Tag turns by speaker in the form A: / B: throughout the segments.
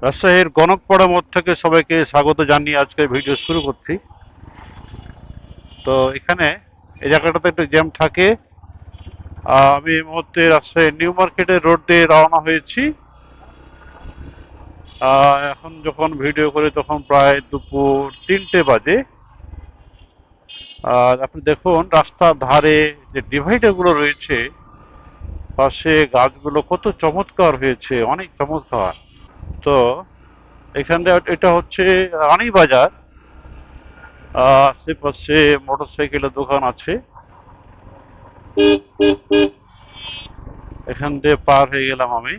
A: রাজশাহীর গণকপাড়া মোড় থেকে সবাইকে স্বাগত জানিয়ে আজকে ভিডিও শুরু করছি। তো এখানে এই জায়গাটাতে একটু জ্যাম থাকে। আমি এই মুহূর্তে রাজশাহী নিউ মার্কেটের রোড দিয়ে রওনা হয়েছি। এখন যখন ভিডিও করি তখন প্রায় দুপুর 3টে বাজে। আর আপনি দেখুন রাস্তার ধারে যে ডিভাইডার গুলো রয়েছে, পাশে গাছগুলো কত চমৎকার হয়েছে, অনেক চমৎকার। তো এখানটা এটা হচ্ছে রানীবাজার। আশেপাশে মোটরসাইকেলের দোকান আছে। এখান দিয়ে পার হয়ে গেলাম আমি।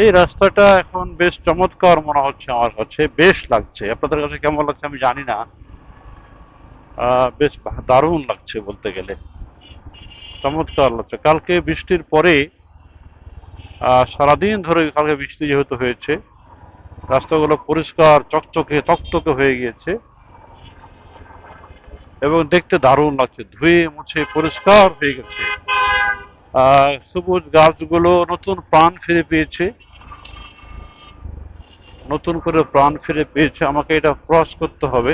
A: এই রাস্তাটা এখন বেশ চমৎকার মনে হচ্ছে, আমার কাছে বেশ লাগছে। আপনাদের কাছে কেমন লাগছে আমি জানি না। বেশ দারুণ লাগছে বলতে গেলে, চমৎকার লাগছে। কালকে বৃষ্টির পরে সারাদিন ধরে কালকে বৃষ্টি যেহেতু হয়েছে, রাস্তাগুলো পরিষ্কার চকচকে তকতকে হয়ে গিয়েছে এবং দেখতে দারুণ লাগছে, ধুয়ে মুছে পরিষ্কার হয়ে গেছে। সবুজ গাছগুলো নতুন প্রাণ ফিরে পেয়েছে, নতুন করে প্রাণ ফিরে পেয়েছে। আমাকে এটা ক্রস করতে হবে।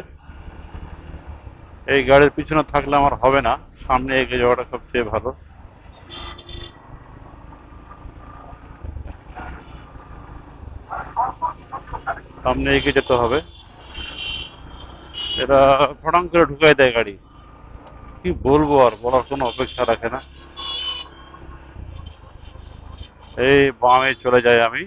A: এই গাড়ির পিছনে থাকলে আমার হবে না, সামনে এগিয়ে যাওয়াটা সবচেয়ে ভালো। সামনে এগিয়ে যেতে হবে। এরা ফটাং করে ঢুকাই দেয় গাড়ি। কি বলবো, আর বলার কোনো অপেক্ষা রাখে না। এই বামে চলে যাই আমি।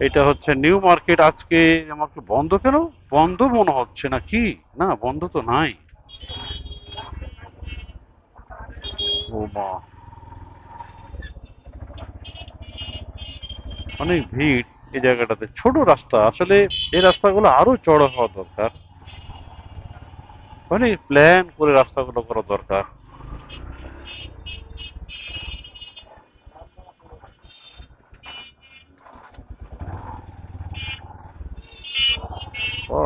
A: এটা হচ্ছে নিউ মার্কেট। আজকে আমাকে বন্ধ কেন? বন্ধ মনে হচ্ছে না কি? না, বন্ধ তো নাই। ও মা, অনেক ভিড় এই জায়গাটাতে। ছোট রাস্তা আসলে, এই রাস্তাগুলো আরো চড়া হওয়া দরকার। মানে প্ল্যান করে রাস্তাগুলো করা দরকার। ও,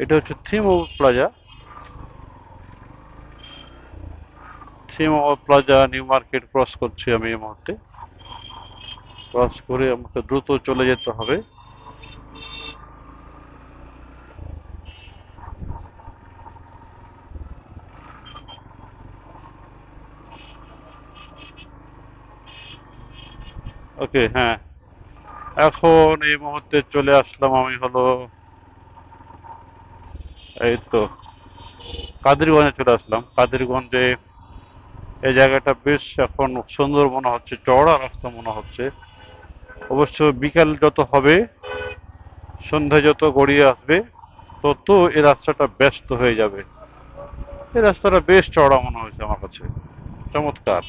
A: এটা হচ্ছে থিমো প্লাজা। থিমো প্লাজা নিউ মার্কেট ক্রস করছি আমি এই মুহূর্তে। ক্রস করে আমাকে দ্রুত চলে যেতে হবে। ওকে, হ্যাঁ। এখন এই মুহূর্তে চলে আসলাম আমি হলো, এই তো কাদিরগঞ্জে চলে আসলাম। কাদিরগঞ্জে এই জায়গাটা বেশ এখন সুন্দর মনে হচ্ছে, চওড়া রাস্তা মনে হচ্ছে। অবশ্য বিকাল যত হবে, সন্ধ্যা যত গড়িয়ে আসবে, তত এই রাস্তাটা ব্যস্ত হয়ে যাবে। এই রাস্তাটা বেশ চওড়া মনে হয়েছে আমার কাছে, চমৎকার।